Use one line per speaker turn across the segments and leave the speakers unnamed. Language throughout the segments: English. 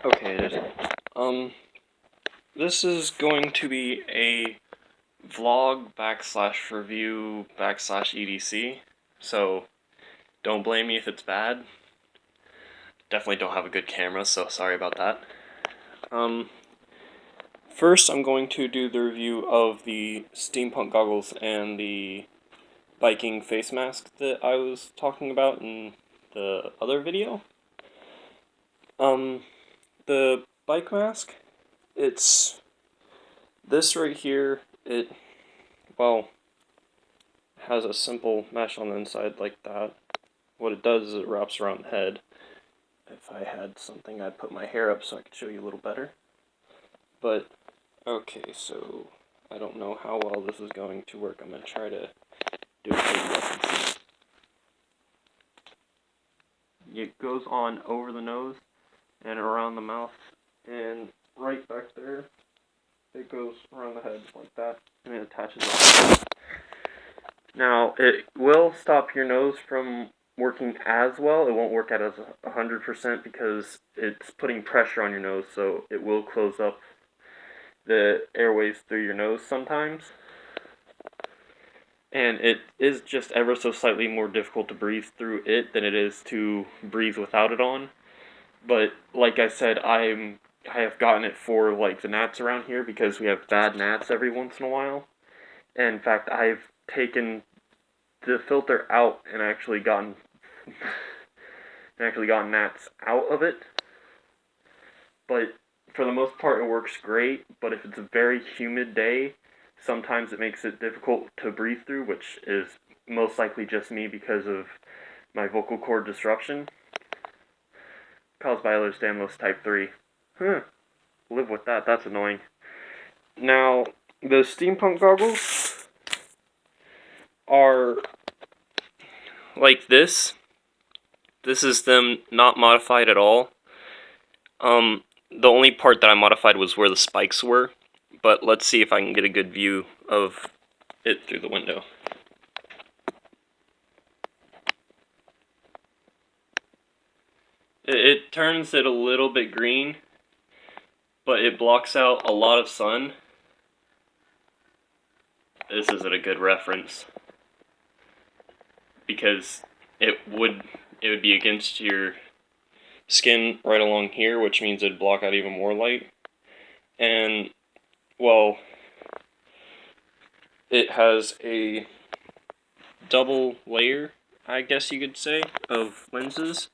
Okay, it is. This is going to be a vlog / review / EDC, so don't blame me if it's bad. Definitely don't have a good camera, so sorry about that. First I'm going to do the review of the steampunk goggles and the biking face mask that I was talking about in the other video. The bike mask, it's this right here. It, well, has a simple mesh on the inside like that. What it does is it wraps around the head. If I had something, I'd put my hair up so I could show you a little better. But, okay, so I don't know how well this is going to work. I'm going to try to do it so you guys can see. It goes on over the nose and around the mouth, and right back there, it goes around the head like that, and it attaches up. Now, it will stop your nose from working as well. It won't work at as 100% because it's putting pressure on your nose, so it will close up the airways through your nose sometimes. And it is just ever so slightly more difficult to breathe through it than it is to breathe without it on. But like I said, I have gotten it for like the gnats around here because we have bad gnats every once in a while. And in fact, I've taken the filter out and actually gotten gnats out of it. But for the most part, it works great. But if it's a very humid day, sometimes it makes it difficult to breathe through, which is most likely just me because of my vocal cord disruption caused by Ehlers-Danlos type 3. Live with that, that's annoying. Now, the steampunk goggles are like this. This is them not modified at all. The only part that I modified was where the spikes were, but let's see if I can get a good view of it through the window. It turns it a little bit green, but it blocks out a lot of sun. This isn't a good reference because it would be against your skin right along here, which means it'd block out even more light. And, well, it has a double layer, I guess you could say, of lenses.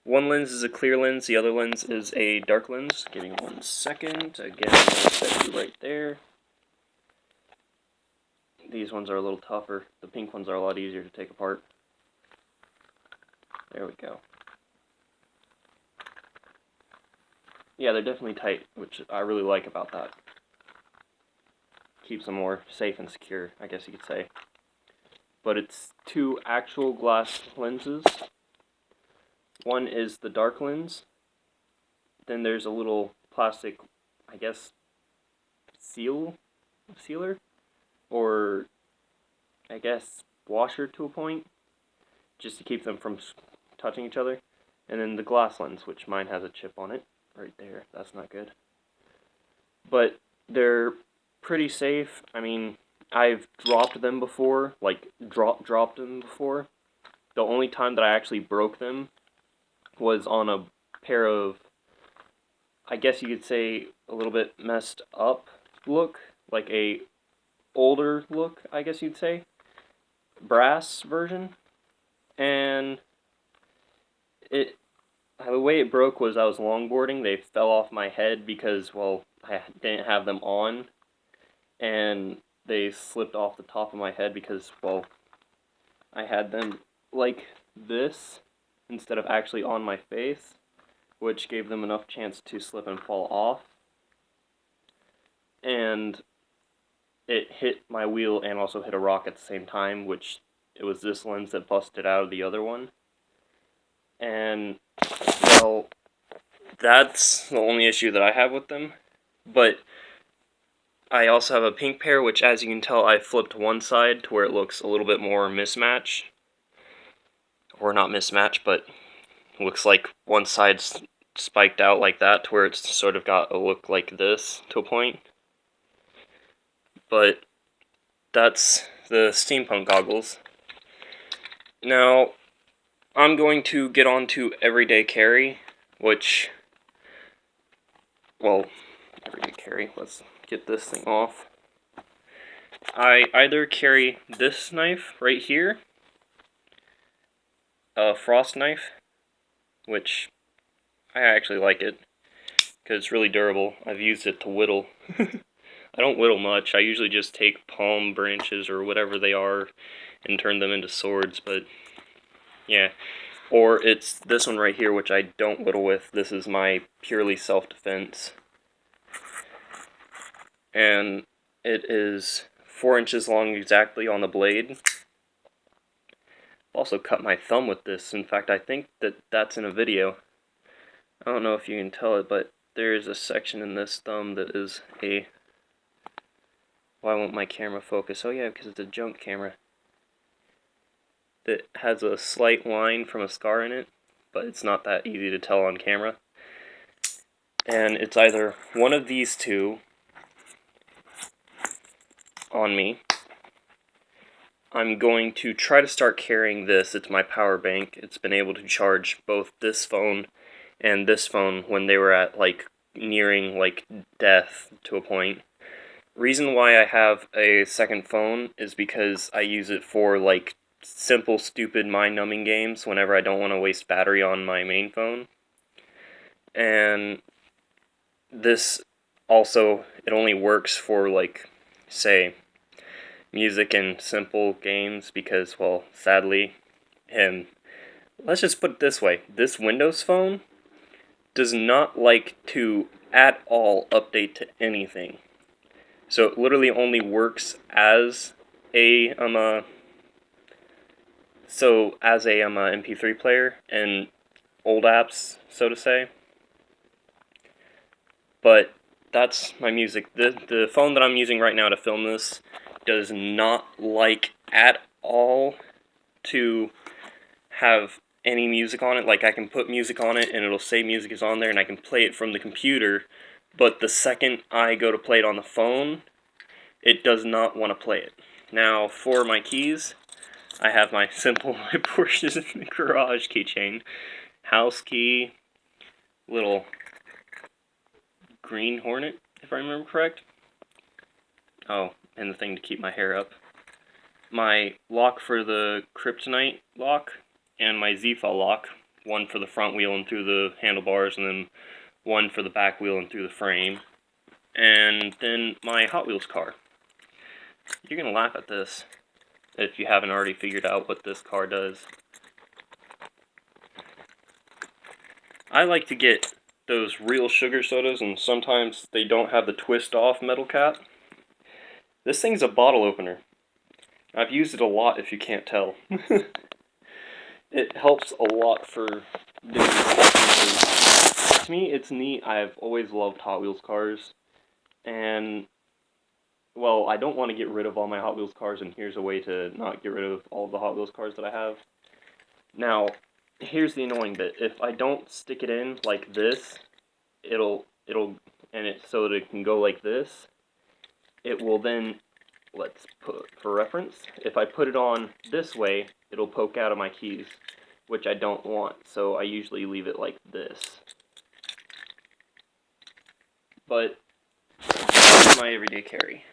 One lens is a clear lens, the other lens is a dark lens. Give me 1 second. Again, I'm going to set you right there. These ones are a little tougher. The pink ones are a lot easier to take apart. There we go. Yeah, they're definitely tight, which I really like about that. Keeps them more safe and secure, I guess you could say. But it's 2 actual glass lenses. One is the dark lens. Then there's a little plastic, I guess, sealer? Or, I guess, washer to a point, just to keep them from touching each other. And then the glass lens, which mine has a chip on it, right there. That's not good. But they're pretty safe. I mean, I've dropped them before, like dropped them before. The only time that I actually broke them was on a pair of, I guess you could say, a little bit messed up look, like a older look, I guess you'd say, brass version. And the way it broke was I was longboarding. They fell off my head because, well, I didn't have them on, and they slipped off the top of my head because, well, I had them like this instead of actually on my face, which gave them enough chance to slip and fall off. And it hit my wheel and also hit a rock at the same time, which it was this lens that busted out of the other one. And, well, that's the only issue that I have with them. But I also have a pink pair, which, as you can tell, I flipped one side to where it looks a little bit more mismatched. Or not mismatched, but looks like one side's spiked out like that to where it's sort of got a look like this to a point. But that's the steampunk goggles. Now, I'm going to get on to everyday carry, which, well, everyday carry, let's get this thing off. I either carry this knife right here, a frost knife, which I actually like it, because it's really durable. I've used it to whittle. I don't whittle much, I usually just take palm branches or whatever they are and turn them into swords, but yeah. Or it's this one right here, which I don't whittle with. This is my purely self-defense. And it is 4 inches long exactly on the blade. I've also cut my thumb with this. In fact, I think that's in a video. I don't know if you can tell it, but there is a section in this thumb that is a... Why won't my camera focus? Oh yeah, because it's a junk camera. That has a slight line from a scar in it, but it's not that easy to tell on camera. And it's either one of these two on me. I'm going to try to start carrying this. It's my power bank. It's been able to charge both this phone and this phone when they were at like nearing like death to a point. Reason why I have a second phone is because I use it for like simple stupid mind-numbing games whenever I don't want to waste battery on my main phone. And this also, it only works for like, say, music and simple games because, well, sadly, and let's just put it this way, this Windows phone does not like to at all update to anything. So it literally only works as a MP3 player and old apps, so to say. But that's my music. The phone that I'm using right now to film this does not like at all to have any music on it. Like, I can put music on it and it'll say music is on there and I can play it from the computer, but the second I go to play it on the phone, it does not want to play it. Now, for my keys, I have my simple my Porsche in the garage keychain, house key, little green Hornet, if I remember correct. Oh, and the thing to keep my hair up. My lock for the Kryptonite lock, and my Z-File lock, one for the front wheel and through the handlebars, and then one for the back wheel and through the frame. And then my Hot Wheels car. You're gonna laugh at this if you haven't already figured out what this car does. I like to get those real sugar sodas, and sometimes they don't have the twist-off metal cap. This thing's a bottle opener. I've used it a lot, if you can't tell. It helps a lot for different stuff. To me, it's neat. I've always loved Hot Wheels cars, and, well, I don't want to get rid of all my Hot Wheels cars, and here's a way to not get rid of all of the Hot Wheels cars that I have. Now, here's the annoying bit. If I don't stick it in like this, so that it can go like this, it will then, let's put, for reference, if I put it on this way, it'll poke out of my keys, which I don't want, so I usually leave it like this. But that's my everyday carry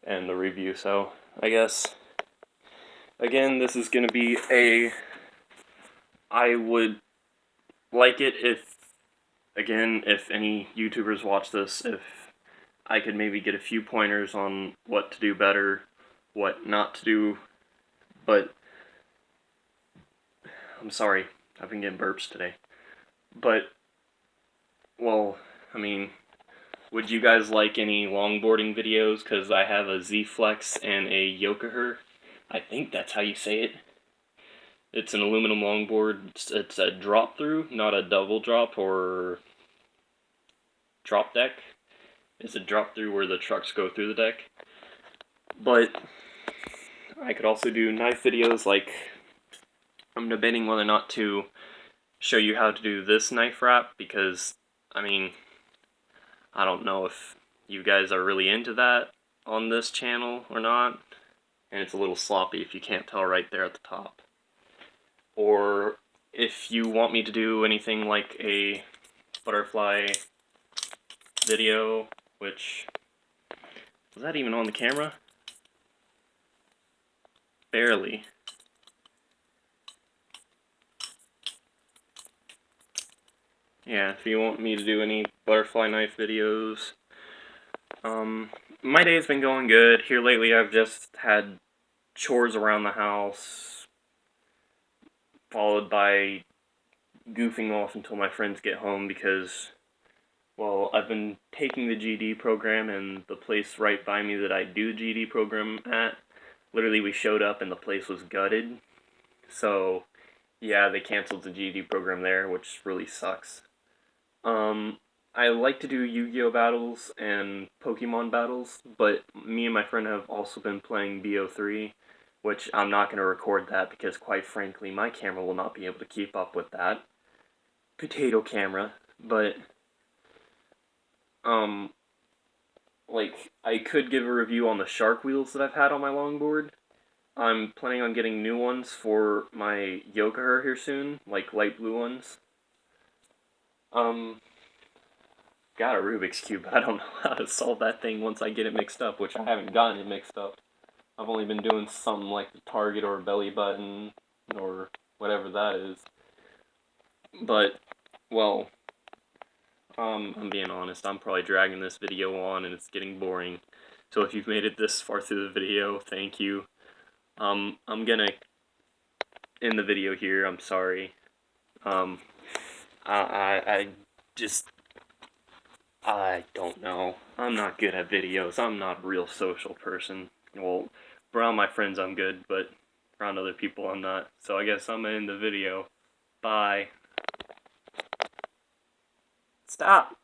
and the review, so I guess, again, this is going to be I would like it if, again, if any YouTubers watch this, if I could maybe get a few pointers on what to do better, what not to do, but I'm sorry, I've been getting burps today. But, well, I mean, would you guys like any longboarding videos? Because I have a Z-Flex and a Yokohama. I think that's how you say it. It's an aluminum longboard. It's a drop-through, not a double drop or drop deck. It's a drop-through where the trucks go through the deck. But I could also do knife videos, like I'm debating whether or not to show you how to do this knife wrap, because, I mean, I don't know if you guys are really into that on this channel or not, and it's a little sloppy if you can't tell right there at the top. Or if you want me to do anything like a butterfly video, which, was that even on the camera? Barely. Yeah, if you want me to do any butterfly knife videos. My day's been going good. Here lately I've just had chores around the house, followed by goofing off until my friends get home because, well, I've been taking the GD program, and the place right by me that I do the GD program at, literally we showed up and the place was gutted. So, yeah, they canceled the GD program there, which really sucks. I like to do Yu-Gi-Oh! Battles and Pokemon battles, but me and my friend have also been playing BO3, which I'm not going to record that because, quite frankly, my camera will not be able to keep up with that. Potato camera, but, like, I could give a review on the shark wheels that I've had on my longboard. I'm planning on getting new ones for my Yokaher here soon, like light blue ones. Got a Rubik's Cube. I don't know how to solve that thing once I get it mixed up, which I haven't gotten it mixed up. I've only been doing something like the target or belly button or whatever that is. But, well, I'm being honest, I'm probably dragging this video on and it's getting boring. So if you've made it this far through the video, thank you. I'm gonna end the video here, I'm sorry. I just, I don't know. I'm not good at videos. I'm not a real social person. Well, around my friends I'm good, but around other people I'm not. So I guess I'm gonna end the video. Bye. Stop.